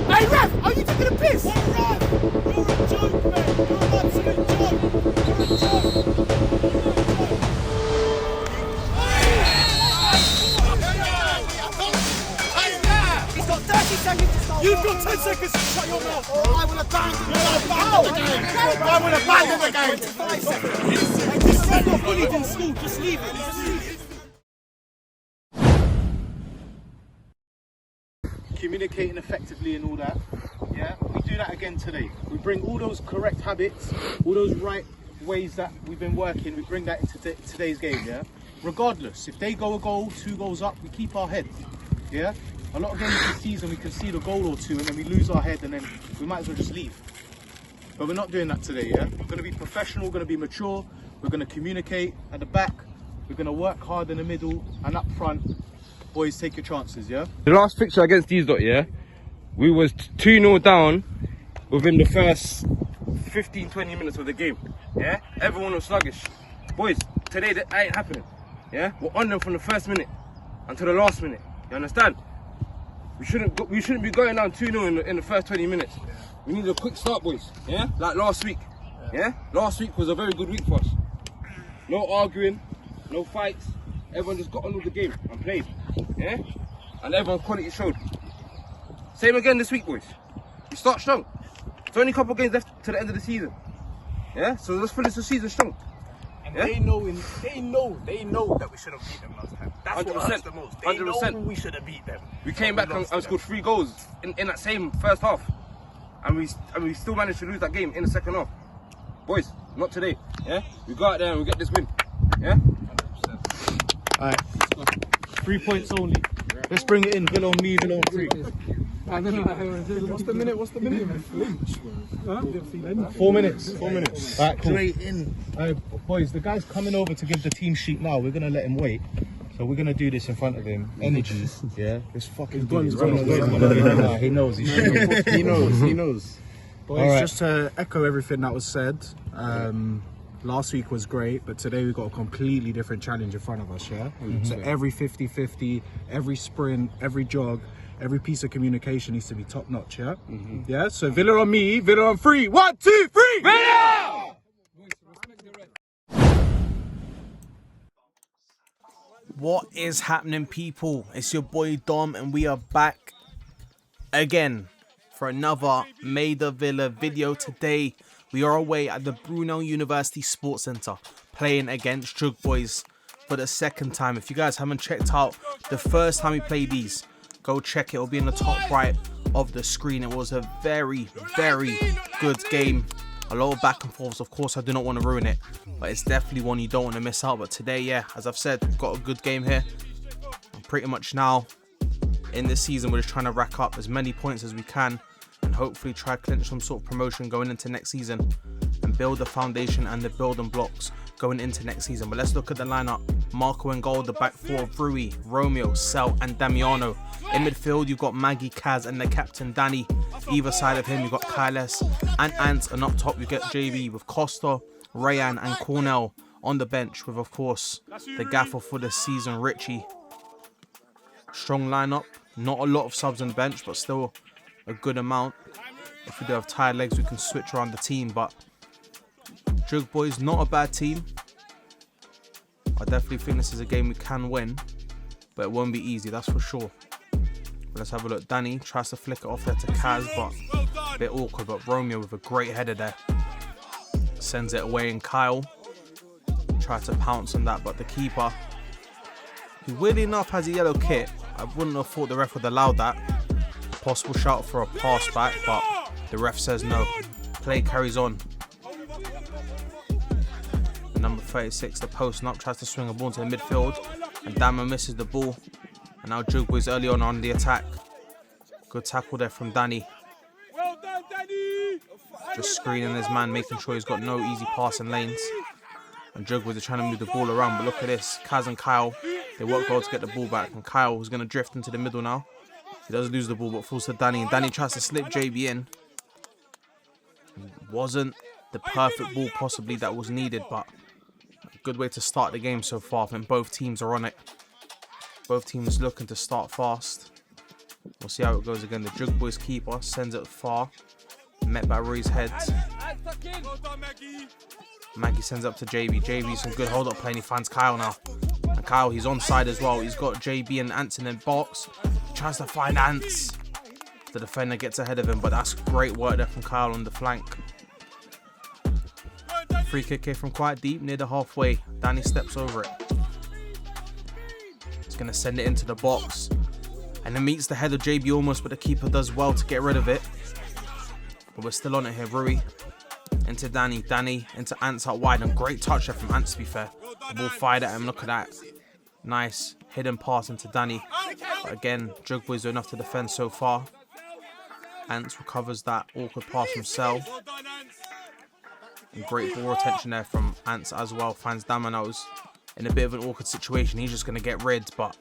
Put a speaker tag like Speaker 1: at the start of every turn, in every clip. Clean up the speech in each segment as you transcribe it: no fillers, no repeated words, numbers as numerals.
Speaker 1: Hey, ref, are you taking a piss?
Speaker 2: Hey, ref, you're a joke, mate. You're an absolute joke. You're a joke.
Speaker 1: He's got 30 seconds to start.
Speaker 2: You've got 10 seconds to shut your mouth.
Speaker 1: I will abandon the game. I will abandon the game. 5 seconds.
Speaker 2: This is not bullied in school. Just leave it. Just leave it.
Speaker 3: Communicating effectively and all that. Yeah, we do that again today. We bring all those correct habits, all those right ways that we've been working, we bring that into today's game, yeah? Regardless, if they go a goal, 2 goals up, we keep our head, yeah? A lot of games this season we concede a goal or 2 and then we lose our head and then we might as well just leave. But we're not doing that today, yeah? We're going to be professional, we're going to be mature, we're going to communicate at the back, we're going to work hard in the middle and up front. Boys, take your chances, yeah?
Speaker 4: The last fixture against these lot, yeah, we was 2-0 down within the first 15-20 minutes of the game, yeah? Everyone was sluggish. Boys, today that ain't happening, yeah? We're on them from the first minute until the last minute, you understand? We shouldn't be going down 2-0 in the first 20 minutes. We need a quick start, boys, yeah? Like last week, yeah? Last week was a very good week for us. No arguing, no fights. Everyone just got on with the game and played, yeah? And everyone's quality showed. Same again this week, boys. We start strong. There's only a couple of games left to the end of the season, yeah? So let's finish the season strong.
Speaker 1: And
Speaker 4: yeah?
Speaker 1: they know that we should have beat them last time. That's 100%, what hurts the most. They
Speaker 4: 100%.
Speaker 1: know we should have beat them.
Speaker 4: We came back and scored 3 goals in that same first half. And we still managed to lose that game in the second half. Boys, not today, yeah? We go out there and we get this win, yeah?
Speaker 3: 100%. Alright, 3 points only. Let's bring it in. Villa on me, Villa on 3.
Speaker 1: What's the minute?
Speaker 3: 4 minutes. 4 minutes. Alright, cool.
Speaker 1: Straight in.
Speaker 3: Alright, boys, the guy's coming over to give the team sheet now. We're going to let him wait. So we're going to do this in front of him. Energies, yeah? This fucking dude is running away. He knows. He knows.
Speaker 5: Boys, just to echo everything that was said, last week was great, but today we've got a completely different challenge in front of us, yeah? So every 50-50, every sprint, every jog, every piece of communication needs to be top notch, yeah? Yeah, so Villa on me, Villa on 3. 1, 2, 3! Villa!
Speaker 6: What is happening, people? It's your boy Dom and we are back again for another Maida Villa video. Today we are away at the Brunel University Sports Centre playing against Jugg Boyz for the second time. If you guys haven't checked out the first time we played these, go check it. It'll be in the top right of the screen. It was a very, very good game. A lot of back and forths. Of course, I do not want to ruin it, but it's definitely one you don't want to miss out. But today, yeah, as I've said, we've got a good game here. And pretty much now in this season, we're just trying to rack up as many points as we can and hopefully try to clinch some sort of promotion going into next season and build the foundation and the building blocks going into next season. But let's look at the lineup. Marco and goal, the back 4 of Rui, Romeo, Sel and Damiano. In midfield, you've got Maggie, Kaz and the captain Danny. Either side of him, you've got Kyles and Ant. And up top, you get JB with Costa, Rayan and Cornell on the bench with, of course, the gaffer for the season, Richie. Strong lineup. Not a lot of subs on the bench, but still a good amount. If we do have tired legs, we can switch around the team. But Jugg Boyz, not a bad team. I definitely think this is a game we can win, but it won't be easy, that's for sure. But let's have a look. Danny tries to flick it off there to Kaz, but a bit awkward. But Romeo with a great header there sends it away, and Kyle tries to pounce on that, but the keeper, who weirdly enough has a yellow kit, I wouldn't have thought the ref would allow that. Possible shout for a pass back, but the ref says no. Play carries on. Number 36, the post up, tries to swing a ball into the midfield, and Dama misses the ball. And now Jugg Boyz early on the attack. Good tackle there from Danny.
Speaker 2: Well done, Danny.
Speaker 6: Just screening his man, making sure he's got no easy passing lanes. And Jugg Boyz are trying to move the ball around, but look at this. Kaz and Kyle, they work well to get the ball back. And Kyle is going to drift into the middle now. He does lose the ball, but falls to Danny. And Danny tries to slip JB in. Wasn't the perfect ball possibly that was needed, but a good way to start the game so far. I think both teams are on it. Both teams looking to start fast. We'll see how it goes again. The Jugg Boyz keeper sends it far. Met by Rui's head. Maggie sends up to JB. JB, some good hold up play, and he finds Kyle now. And Kyle, he's onside as well. He's got JB and Ants in the box. He tries to find Ants. The defender gets ahead of him, but that's great work there from Kyle on the flank. Free kick here from quite deep, near the halfway. Danny steps over it. He's going to send it into the box. And then meets the head of JB almost, but the keeper does well to get rid of it. But we're still on it here. Rui into Danny. Danny into Ants out wide. And great touch there from Ants, to be fair. The ball fired at him. Look at that. Nice hidden pass into Danny. But again, Jugg Boyz do enough to defend so far. Ants recovers that awkward pass from Cell. And great ball retention there from Ants as well. Finds Domino's in a bit of an awkward situation. He's just going to get rid, but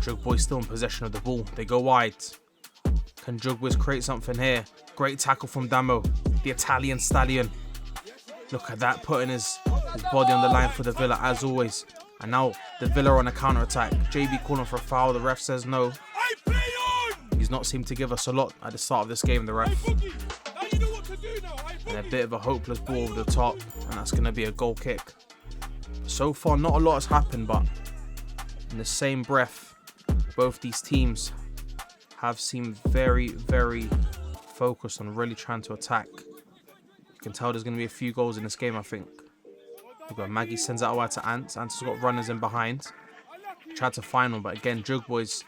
Speaker 6: Jugg Boyz still in possession of the ball. They go wide. Can Jugg Boyz create something here? Great tackle from Damo, the Italian stallion. Look at that, putting his body on the line for the Villa as always. And now the Villa are on a counter attack. JB calling for a foul. The ref says no. He's not seemed to give us a lot at the start of this game, the ref. And a bit of a hopeless ball over the top, and that's going to be a goal kick. So far, not a lot has happened, but in the same breath, both these teams have seemed very, very focused on really trying to attack. You can tell there's going to be a few goals in this game, I think. We've got Maggie sends out wide to Ants. Ants has got runners in behind. Tried to find one, but again, Jugg Boyz,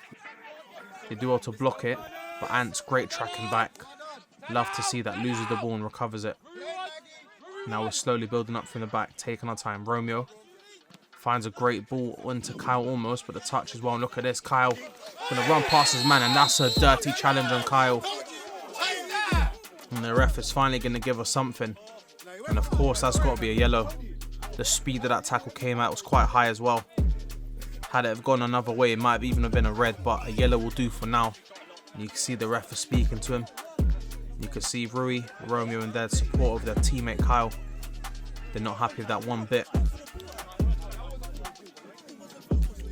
Speaker 6: they do well to block it. But Ants, great tracking back. Love to see that. Loses the ball and recovers it. Now we're slowly building up from the back, taking our time. Romeo finds a great ball into Kyle almost, but the touch as well. And look at this, Kyle gonna run past his man, and that's a dirty challenge on Kyle. And the ref is finally gonna give us something. And of course, that's got to be a yellow. The speed that tackle came out was quite high as well. Had it have gone another way, it might have even been a red, but a yellow will do for now. And you can see the ref is speaking to him. You can see Rui, Romeo and their support of their teammate Kyle. They're not happy with that one bit.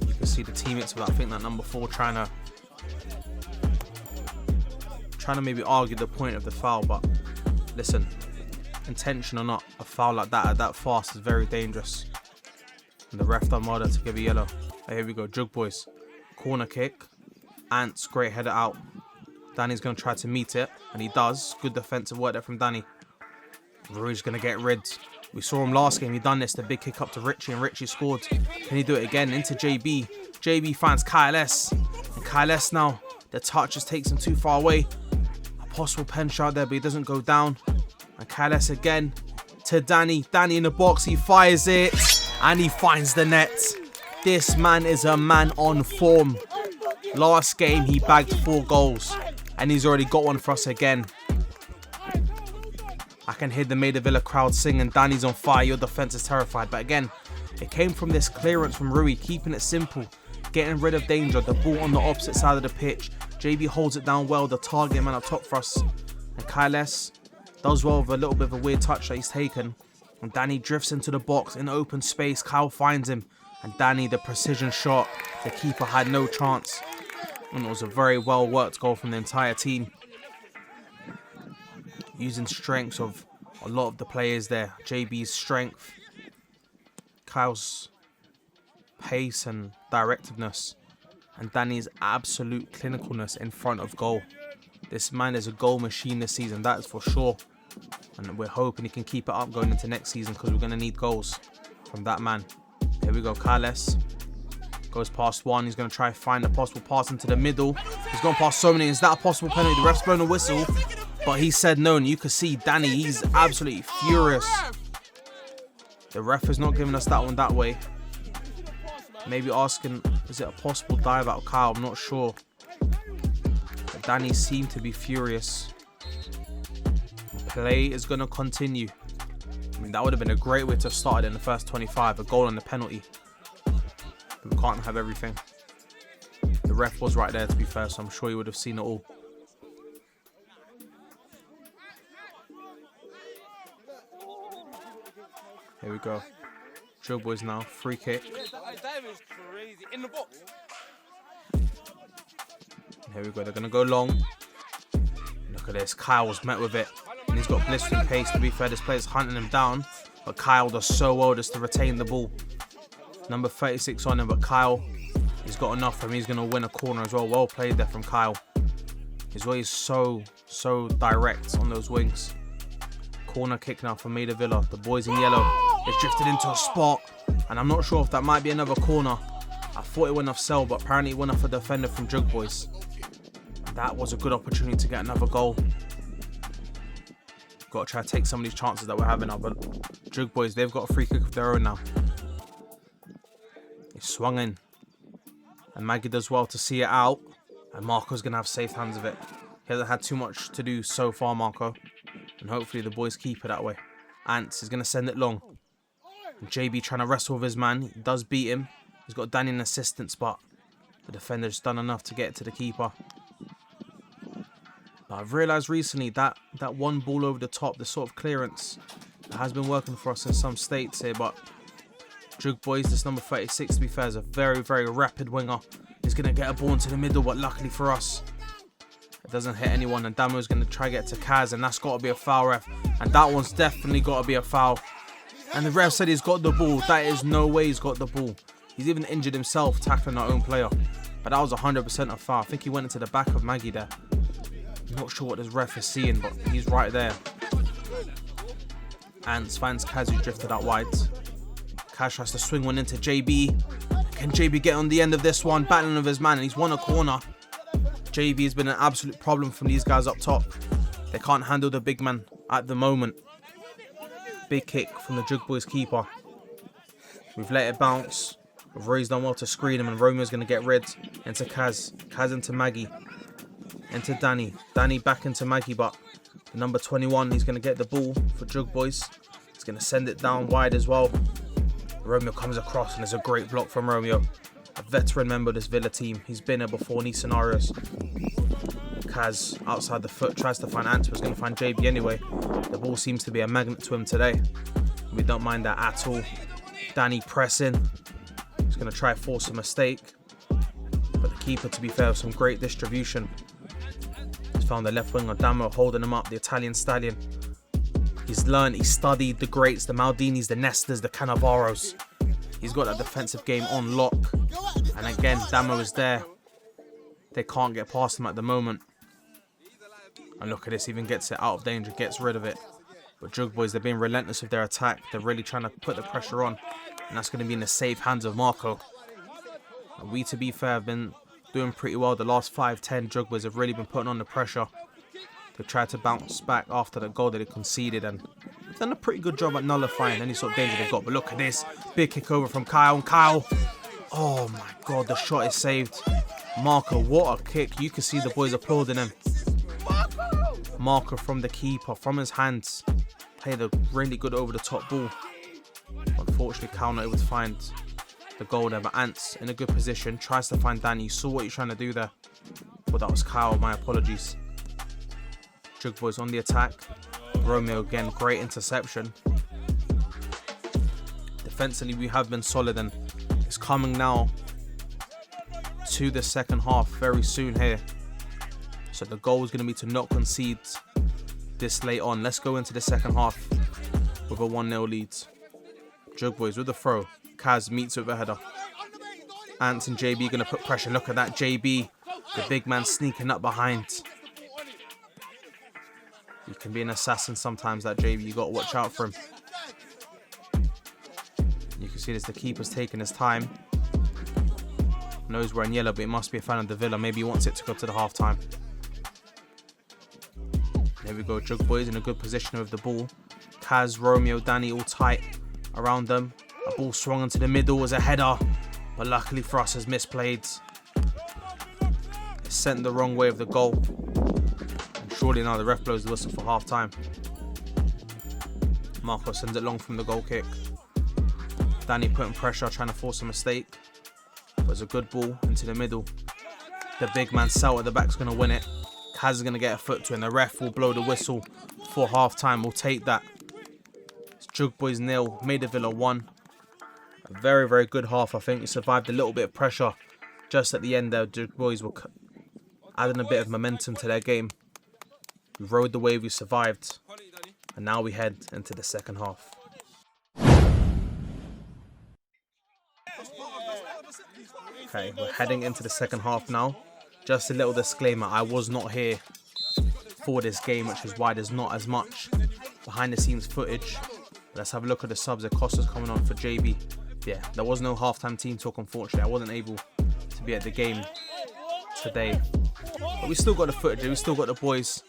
Speaker 6: You can see the teammates of, I think, that number 4 trying to maybe argue the point of the foul, but listen, intention or not, a foul like that at that fast is very dangerous. And the ref done well to give a yellow. Here we go, Jugg Boyz. Corner kick. Ants, great header out. Danny's going to try to meet it, and he does. Good defensive work there from Danny. Rui's going to get rid. We saw him last game. He done this. The big kick up to Richie, and Richie scored. Can he do it again? Into JB. JB finds Kyle S. And Kyle S now, the touch just takes him too far away. A possible pen shot there, but he doesn't go down. And Kyle S again to Danny. Danny in the box. He fires it, and he finds the net. This man is a man on form. Last game, he bagged 4 goals. And he's already got one for us again. I can hear the Maida Villa crowd singing, Danny's on fire, your defense is terrified. But again, it came from this clearance from Rui, keeping it simple, getting rid of danger, the ball on the opposite side of the pitch. JB holds it down well, the target man up top for us. And Kyle S does well with a little bit of a weird touch that he's taken. And Danny drifts into the box in open space. Kyle finds him. And Danny, the precision shot. The keeper had no chance. And it was a very well worked goal from the entire team. Using strengths of a lot of the players there. JB's strength, Kyle's pace and directiveness, and Danny's absolute clinicalness in front of goal. This man is a goal machine this season, that is for sure. And we're hoping he can keep it up going into next season, because we're going to need goals from that man. Here we go, Kyle S. Goes past one. He's going to try and find a possible pass into the middle. He's gone past so many. Is that a possible penalty? The ref's blown a whistle, but he said no. And you can see Danny, he's absolutely furious. The ref is not giving us that one that way. Maybe asking, is it a possible dive out of Kyle? I'm not sure. But Danny seemed to be furious. Play is going to continue. I mean, that would have been a great way to have started in the first 25. A goal and a penalty. We can't have everything. The ref was right there, to be fair, so I'm sure he would have seen it all. Here we go. Jugg Boyz now, free kick. Here we go. They're going to go long. Look at this. Kyle's met with it. And he's got blistering pace. To be fair, this player's hunting him down. But Kyle does so well just to retain the ball. Number 36 on him. But Kyle, he's got enough for him. He's going to win a corner as well. Well played there from Kyle. His way is so direct on those wings. Corner kick now for Maida Villa. The boys in yellow. It's drifted into a spot. And I'm not sure if that might be another corner. I thought it went off Cell, but apparently it went off a defender from Jugg Boyz. That was a good opportunity to get another goal. Got to try to take some of these chances that we're having now. But Jugg Boyz, they've got a free kick of their own now. He swung in. And Maggie does well to see it out. And Marco's going to have safe hands of it. He hasn't had too much to do so far, Marco. And hopefully the boys keep it that way. Ants is going to send it long. And JB trying to wrestle with his man. He does beat him. He's got Danny in assistance, but the defender's done enough to get it to the keeper. But I've realised recently that one ball over the top, the sort of clearance, that has been working for us in some states here. But Jugg Boyz, this number 36, to be fair, is a very rapid winger. He's going to get a ball into the middle, but luckily for us, it doesn't hit anyone. And Damo's going to try to get to Kaz, and that's got to be a foul, ref. And that one's definitely got to be a foul. And the ref said he's got the ball. That is no way he's got the ball. He's even injured himself tackling our own player. But that was 100% a foul. I think he went into the back of Maggie there. I'm not sure what this ref is seeing, but he's right there. Ants finds Kaz, who drifted out wide. Kaz tries to swing one into JB. Can JB get on the end of this one? Battling with his man, and he's won a corner. JB has been an absolute problem from these guys up top. They can't handle the big man at the moment. Big kick from the Jugg Boyz keeper. We've let it bounce. Roy's done well to screen him, and Romeo's going to get rid into Kaz. Kaz into Maggie. Into Danny. Danny back into Maggie, but the number 21, he's going to get the ball for Jugg Boyz. He's going to send it down wide as well. Romeo comes across, and there's a great block from Romeo. A veteran member of this Villa team. He's been here before in these scenarios. Kaz outside the foot tries to find Ant, was going to find JB anyway. The ball seems to be a magnet to him today. We don't mind that at all. Danny pressing. He's going to try to force a mistake. But the keeper, to be fair, with some great distribution. He's found the left winger, Damo, holding him up, the Italian stallion. He's learned, he's studied the greats, the Maldinis, the Nestas, the Cannavaros. He's got that defensive game on lock. And again, Damo is there. They can't get past him at the moment. And look at this, even gets it out of danger, gets rid of it. But Jugg Boyz, they're being relentless with their attack. They're really trying to put the pressure on. And that's going to be in the safe hands of Marco. And we, to be fair, have been doing pretty well. The last 5-10 Jugg Boyz have really been putting on the pressure. They've tried to bounce back after the goal that they conceded. And they've done a pretty good job at nullifying any sort of danger they've got. But look at this. Big kick over from Kyle. And Kyle, oh my God, the shot is saved. Marco, what a kick. You can see the boys applauding him. Marco from the keeper, from his hands. Played a really good over the top ball. Unfortunately, Kyle not able to find the goal there. But Ants in a good position. Tries to find Danny. You saw what you're trying to do there. But that was Kyle. My apologies. Jugg Boyz on the attack. Romeo again. Great interception. Defensively, we have been solid. And it's coming now to the second half very soon here. So the goal is going to be to not concede this late on. Let's go into the second half with a 1-0 lead. Jugg Boyz with the throw. Kaz meets with a header. Ants and JB going to put pressure. Look at that, JB. The big man sneaking up behind. He can be an assassin sometimes, that JB. You got to watch out for him. You can see this, the keeper's taking his time. Knows we're in yellow, but it must be a fan of the Villa. Maybe he wants it to go to the half time. There we go, Jugg Boyz in a good position with the ball. Kaz, Romeo, Danny all tight around them. A ball swung into the middle as a header, but luckily for us, has misplayed. It's sent the wrong way of the goal. And surely now the ref blows the whistle for half time. Marco sends it long from the goal kick. Danny putting pressure, trying to force a mistake. But it's a good ball into the middle. The big man Cell at the back is going to win it. Kaz is going to get a foot to it, and the ref will blow the whistle for half time. We'll take that. It's Jugg Boyz 0, Maida Villa 1. A very good half, I think. We survived a little bit of pressure just at the end there. Jugg Boyz were adding a bit of momentum to their game. We rode the wave, we survived, and now we head into the second half. Okay, we're heading into the second half now. Just a little disclaimer, I was not here for this game, which is why there's not as much behind the scenes footage. Let's have a look at the subs. Acosta's coming on for JB. Yeah, there was no halftime team talk, unfortunately. I wasn't able to be at the game today. But we still got the footage, we still got the boys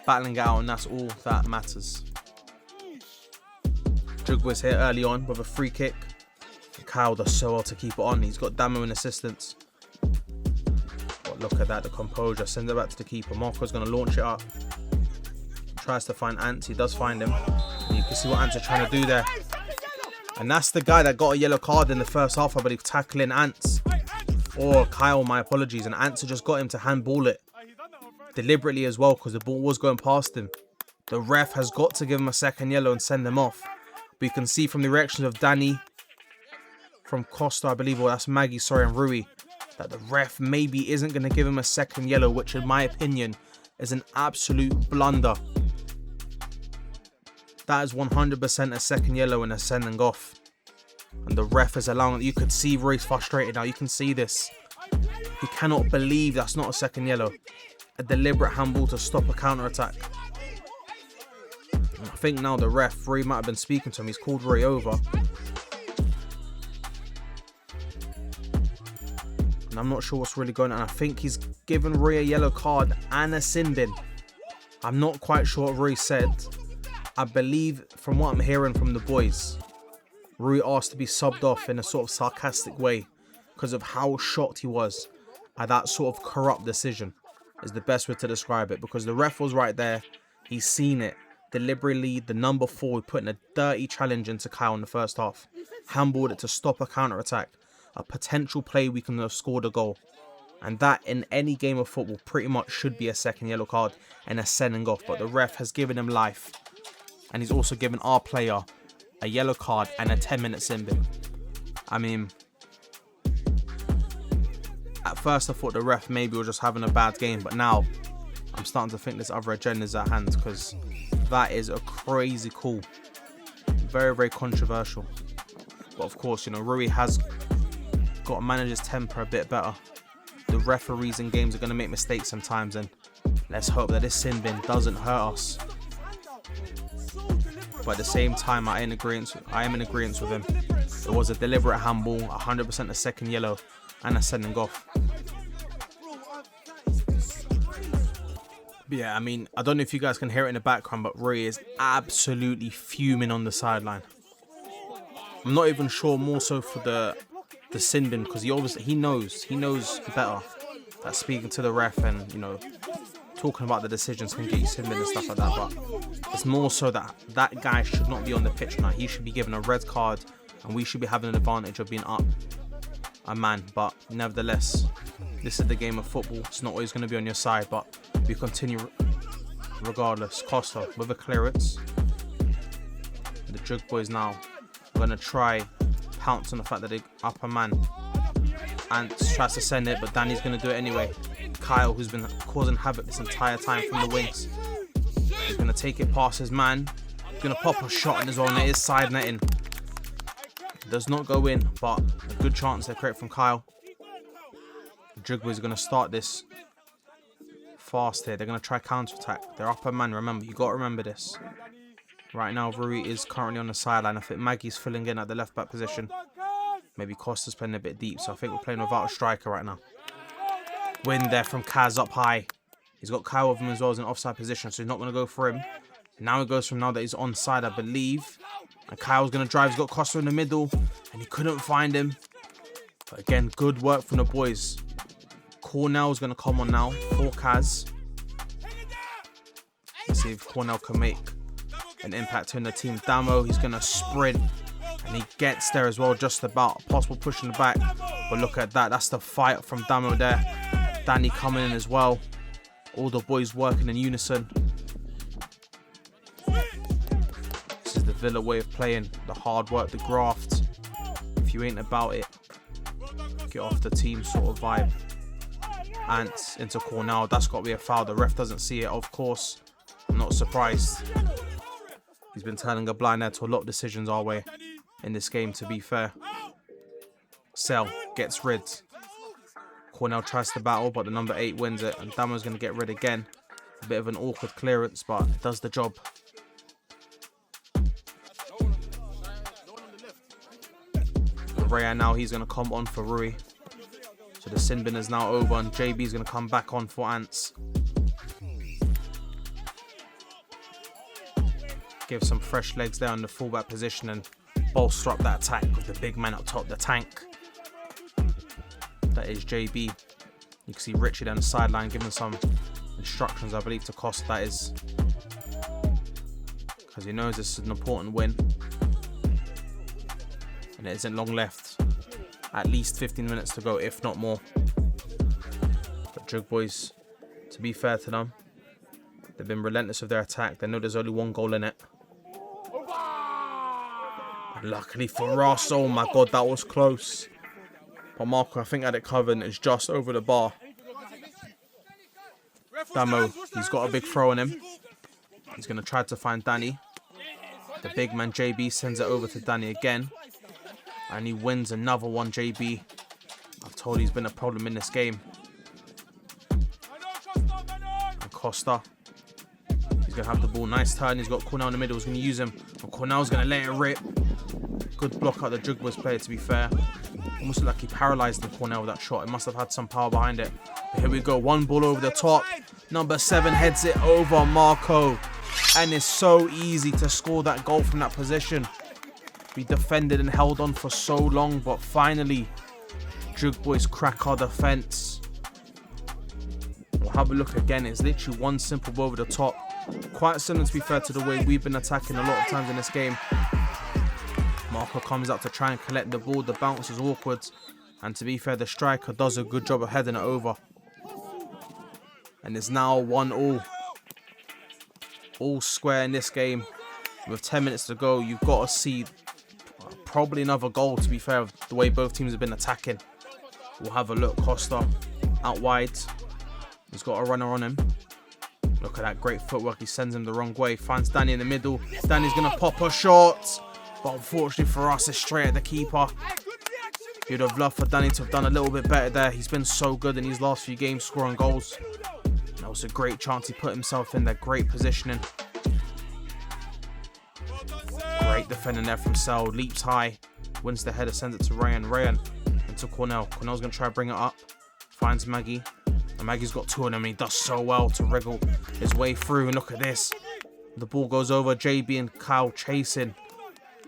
Speaker 6: battling it out, and that's all that matters. Jugg Boyz here early on with a free kick. Kyle does so well to keep it on. He's got Damo in assistance. But look at that, the composure. Send it back to the keeper. Marco's going to launch it up. Tries to find Ants. He does find him. And you can see what Ants are trying to do there. And that's the guy that got a yellow card in the first half, I believe, tackling Ants. Or Kyle, my apologies. And Ants just got him to handball it. Deliberately as well, because the ball was going past him. The ref has got to give him a second yellow and send him off. But you can see from the reactions of Danny, from Costa, I believe, or that's Maggie, sorry, and Rui, that the ref maybe isn't going to give him a second yellow, which in my opinion is an absolute blunder. That is 100% a second yellow and a sending off. And the ref is allowing it. You could see Rui's frustrated now. You can see this. He cannot believe that's not a second yellow. A deliberate handball to stop a counter-attack. I think now the ref, Rui might have been speaking to him. He's called Rui over. And I'm not sure what's really going on. I think he's given Rui a yellow card and a sin bin. I'm not quite sure what Rui said. I believe, from what I'm hearing from the boys, Rui asked to be subbed off in a sort of sarcastic way because of how shocked he was at that sort of corrupt decision, is the best way to describe it. Because the ref was right there. He's seen it. Deliberately, the number 4 putting a dirty challenge into Kyle in the first half. Handballed it to stop a counter-attack. A potential play we can have scored a goal. And that in any game of football pretty much should be a second yellow card and a sending off. But the ref has given him life. And he's also given our player a yellow card and a 10-minute sin bin. I mean, at first I thought the ref maybe was just having a bad game. But now I'm starting to think there's other agendas at hand, because that is a crazy call. Very, very controversial. But of course, you know, Rui has got to manage his temper a bit better. The referees in games are going to make mistakes sometimes, and let's hope that this sin bin doesn't hurt us. But at the same time, I am in agreement with him. It was a deliberate handball, 100% a second yellow, and a sending off. But yeah, I mean, I don't know if you guys can hear it in the background, but Rui is absolutely fuming on the sideline. I'm not even sure more so for the sin bin, because he knows better that speaking to the ref and, you know, talking about the decisions can get you sin bin and stuff like that. But it's more so that that guy should not be on the pitch now. He should be given a red card, and we should be having an advantage of being up a man. But nevertheless, this is the game of football. It's not always going to be on your side, but we continue regardless. Costa with a clearance. The Jugg Boyz now are going to try pounce on the fact that they up a man. And tries to send it, but Danny's going to do it anyway. Kyle, who's been causing havoc this entire time from the wings, he's going to take it past his man. He's going to pop a shot in his own net. It is side netting. Does not go in, but a good chance they create from Kyle. Jugg Boyz are going to start this fast here. They're going to try counter-attack. They're up a man, remember. You got to remember this. Right now, Rui is currently on the sideline. I think Maggie's filling in at the left-back position. Maybe Costa's playing a bit deep, so I think we're playing without a striker right now. Win there from Kaz up high. He's got Kyle with him as well as an offside position, so he's not going to go for him. Now he goes from now that he's onside, I believe. And Kyle's going to drive. He's got Costa in the middle, and he couldn't find him. But again, good work from the boys. Cornell's going to come on now for Kaz. Let's see if Cornell can make an impact in the team. Damo, he's going to sprint. And he gets there as well, just about. Possible push in the back. But look at that. That's the fight from Damo there. Danny coming in as well. All the boys working in unison. This is the Villa way of playing. The hard work, the graft. If you ain't about it, get off the team sort of vibe. Ants into Cornell. That's got to be a foul. The ref doesn't see it, of course. I'm not surprised. He's been turning a blind eye to a lot of decisions our way in this game, to be fair. Sell gets rid. Cornell tries to battle, but the number 8 wins it. And Damo's going to get rid again. A bit of an awkward clearance, but it does the job. Raya now, he's going to come on for Rui. So the sin bin is now over and JB is going to come back on for Ants. Give some fresh legs there in the fullback position and bolster up that attack with the big man up top, the tank. That is JB. You can see Richie down the sideline giving some instructions, I believe, to Costa. That is because he knows this is an important win. And it isn't long left. At least 15 minutes to go, if not more. But Jugg Boyz, to be fair to them, they've been relentless with their attack. They know there's only 1 goal in it. And luckily for us, oh my god, that was close. But Marco, I think, had it covered and it's just over the bar. Damo, he's got a big throw on him. He's going to try to find Danny. The big man JB sends it over to Danny again. And he wins another one, JB. I've told you he's been a problem in this game. And Costa. He's going to have the ball. Nice turn. He's got Cornell in the middle. He's going to use him. And Cornell's going to let it rip. Good block out the Jugg Boyz player, to be fair. Almost like he paralysed the Cornell with that shot. It must have had some power behind it. But here we go. One ball over the top. Number 7 heads it over Marco. And it's so easy to score that goal from that position. We defended and held on for so long, but finally Jugg Boyz crack our defence. We'll have a look again. It's literally one simple ball over the top. Quite similar, to be fair, to the way we've been attacking a lot of times in this game. Marco comes out to try and collect the ball. The bounce is awkward. And to be fair, the striker does a good job of heading it over. And it's now 1-1. All square in this game. With 10 minutes to go, you've got to see probably another goal, to be fair, the way both teams have been attacking. We'll have a look. Costa out wide. He's got a runner on him. Look at that great footwork. He sends him the wrong way. Finds Danny in the middle. Danny's going to pop a shot. But unfortunately for us, it's straight at the keeper. You'd have loved for Danny to have done a little bit better there. He's been so good in these last few games, scoring goals. That was a great chance he put himself in there. Great positioning. Great defending there from Sel. Leaps high. Wins the header. Sends it to Rayan. Rayan into Cornell. Cornell's going to try to bring it up. Finds Maggie. And Maggie's got 2 on him. And he does so well to wriggle his way through. And look at this. The ball goes over. JB and Kyle chasing.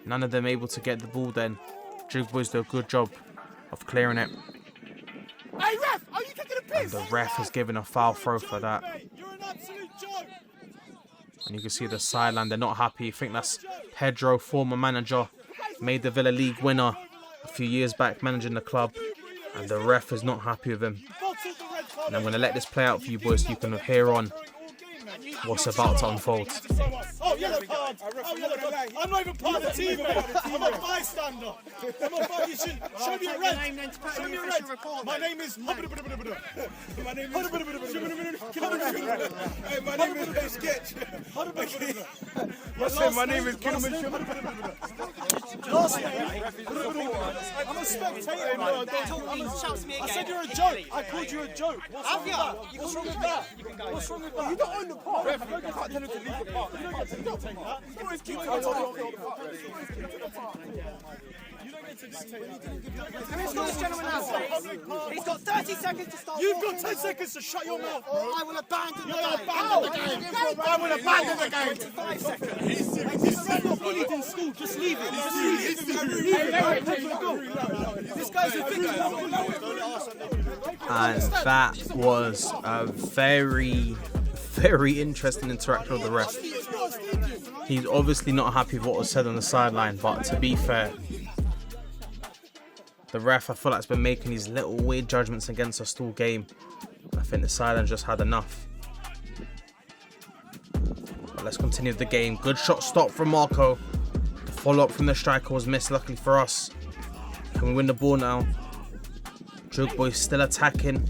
Speaker 6: None of them able to get the ball then. Jugg Boyz do a good job of clearing it.
Speaker 2: Hey, ref, are you taking a piss?
Speaker 6: And the ref has given a foul throw for that.
Speaker 2: You're an absolute joke.
Speaker 6: And you can see the sideline, they're not happy. I think that's Pedro, former manager, Maida League winner a few years back, managing the club. And the ref is not happy with him. And I'm going to let this play out for you boys so you can hear on what's about to unfold.
Speaker 2: Oh, yellow card. Oh, yellow card. I'm not even part of the team, mate. I'm a bystander. I'm a bystander. Show me a red. Show me a red. My name is... My name is Sketch. My name is Last name. I'm a spectator. I said you're a joke. I called you a joke. What's wrong with that? What's wrong with that? You don't own the park. You can't tell him to leave the park. You don't take that. You always keep to the park.
Speaker 7: He's got 30 seconds to start.
Speaker 2: You've got 10 seconds to shut your mouth, bro.
Speaker 7: I will abandon the game.
Speaker 2: I will abandon the game. 5 seconds. This guy's not bullied in school. Just leave it. This guy's a victim.
Speaker 6: And that was a very interesting interaction with the ref. He's obviously not happy with what was said on the sideline, but to be fair, the ref, I feel like, has been making these little weird judgments against us all game. I think the sideline just had enough. But let's continue with the game. Good shot stop from Marco. The follow-up from the striker was missed, luckily for us. Can we win the ball now? Jugg Boyz still attacking.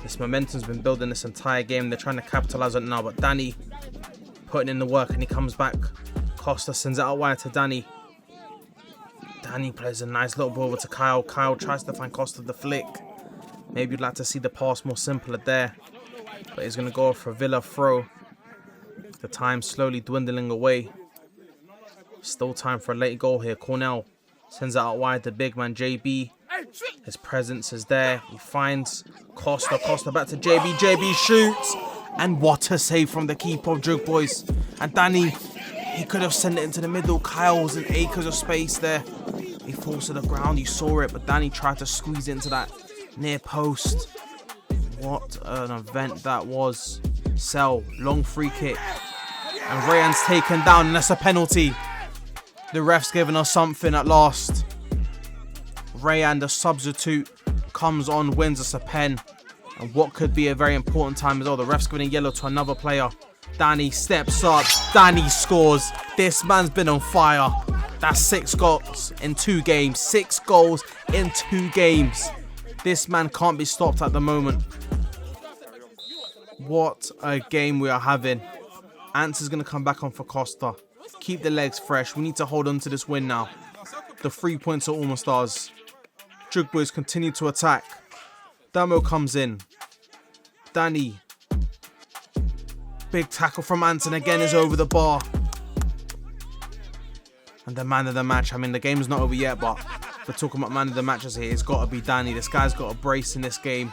Speaker 6: This momentum's been building this entire game. They're trying to capitalise on it now, but Danny putting in the work and he comes back. Costa sends it out wide to Danny. Danny plays a nice little ball over to Kyle. Kyle tries to find Costa the flick. Maybe you'd like to see the pass more simpler there. But he's going to go for a Villa throw. The time slowly dwindling away. Still time for a late goal here. Cornell sends it out wide to big man JB. His presence is there. He finds Costa. Costa back to JB. JB shoots. And what a save from the keeper of Jugg Boyz. And Danny, he could have sent it into the middle. Kyle was in acres of space there. He falls to the ground. You saw it. But Danny tried to squeeze it into that near post. What an event that was. Sell. Long free kick. And Rayan's taken down. And that's a penalty. The ref's given us something at last. Rayan, the substitute, comes on, wins us a pen. And what could be a very important time as well. The ref's giving a yellow to another player. Danny steps up. Danny scores. This man's been on fire. That's 6 goals in 2 games. 6 goals in 2 games. This man can't be stopped at the moment. What a game we are having. Ants is going to come back on for Costa. Keep the legs fresh. We need to hold on to this win now. The 3 points are almost ours. Jugg Boyz continue to attack. Damo comes in. Danny. Big tackle from Anton again is over the bar. And the man of the match. I mean, the game's not over yet, but if we're talking about man of the matches here, it's got to be Danny. This guy's got a brace in this game.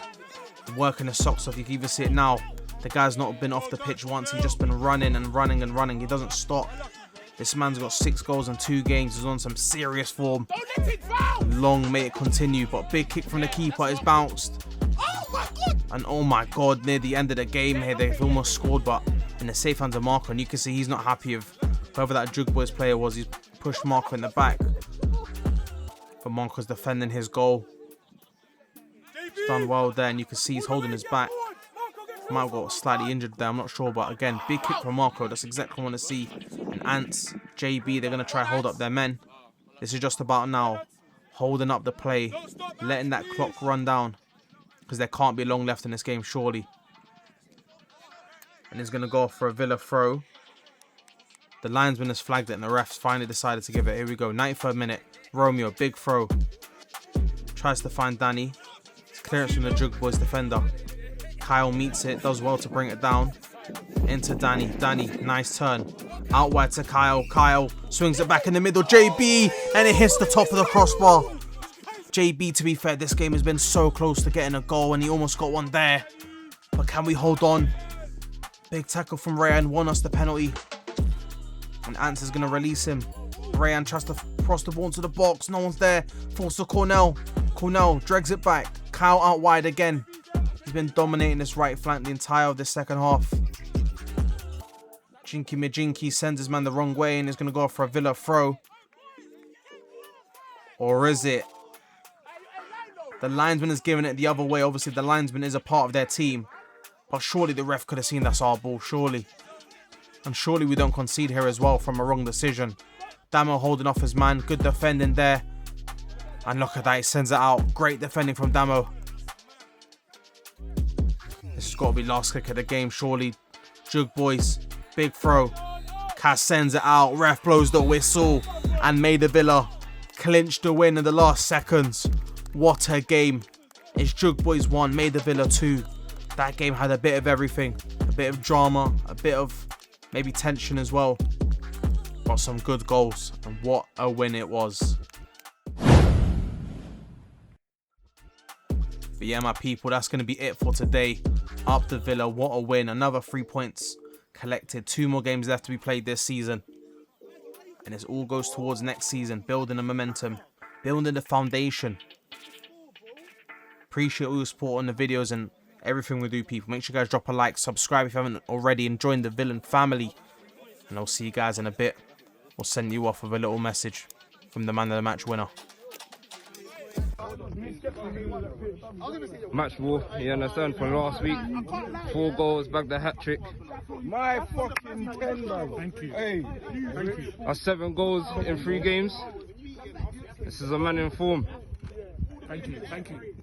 Speaker 6: Working his socks off. You can even see it now. The guy's not been off the pitch once. He's just been running and running and running. He doesn't stop. This man's got 6 goals in 2 games. He's on some serious form. Long may it continue, but big kick from the keeper is bounced. And oh my god, near the end of the game here, they've almost scored, but in the safe hands of Marco, and you can see he's not happy with whoever that Jugg Boyz player was. He's pushed Marco in the back. But Marco's defending his goal. He's done well there, and you can see he's holding his back. Might have got slightly injured there, I'm not sure, but again, big kick from Marco. That's exactly what I want to see. And Ants, JB, they're going to try to hold up their men. This is just about now holding up the play, letting that clock run down, because there can't be long left in this game, surely. And he's going to go for a Villa throw. The linesman has flagged it, and the refs finally decided to give it. Here we go, 93rd minute. Romeo, big throw. Tries to find Danny. It's clearance from the Jugg Boyz defender. Kyle meets it, does well to bring it down. Into Danny. Danny, nice turn. Out wide to Kyle. Kyle swings it back in the middle. JB, and it hits the top of the crossbar. JB, to be fair, this game has been so close to getting a goal, and he almost got one there. But can we hold on? Big tackle from Rayan, won us the penalty. And Ants is going to release him. Rayan tries to cross the ball into the box. No one's there. Falls to Cornell. Cornell drags it back. Kyle out wide again. He's been dominating this right flank the entire of this second half. Jinky Majinky sends his man the wrong way and is going to go for a Villa throw. Or is it? The linesman is giving it the other way. Obviously, the linesman is a part of their team. But surely the ref could have seen that's our ball. Surely. And surely we don't concede here as well from a wrong decision. Damo holding off his man. Good defending there. And look at that. He sends it out. Great defending from Damo. This has got to be last kick of the game, surely. Jugg Boyz, big throw. Cass sends it out. Ref blows the whistle. And Maida Villa clinched the win in the last seconds. What a game. It's Jugg Boyz 1, Maida Villa 2. That game had a bit of everything. A bit of drama. A bit of maybe tension as well. Got some good goals. And what a win it was. But yeah, my people, that's going to be it for today. Up to Villa, what a win. Another 3 points collected. 2 more games left to be played this season. And this all goes towards next season. Building the momentum. Building the foundation. Appreciate all your support on the videos and everything we do, people. Make sure you guys drop a like. Subscribe if you haven't already. And join the Villain family. And I'll see you guys in a bit. We'll send you off with a little message from the man of the match winner.
Speaker 4: Match ball, you understand, from last week. 4 goals, bagged the hat-trick.
Speaker 2: My fucking 10, bro. Thank you. Hey. Thank you.
Speaker 4: That's 7 goals in 3 games. This is a man in form.
Speaker 2: Thank you. Thank you.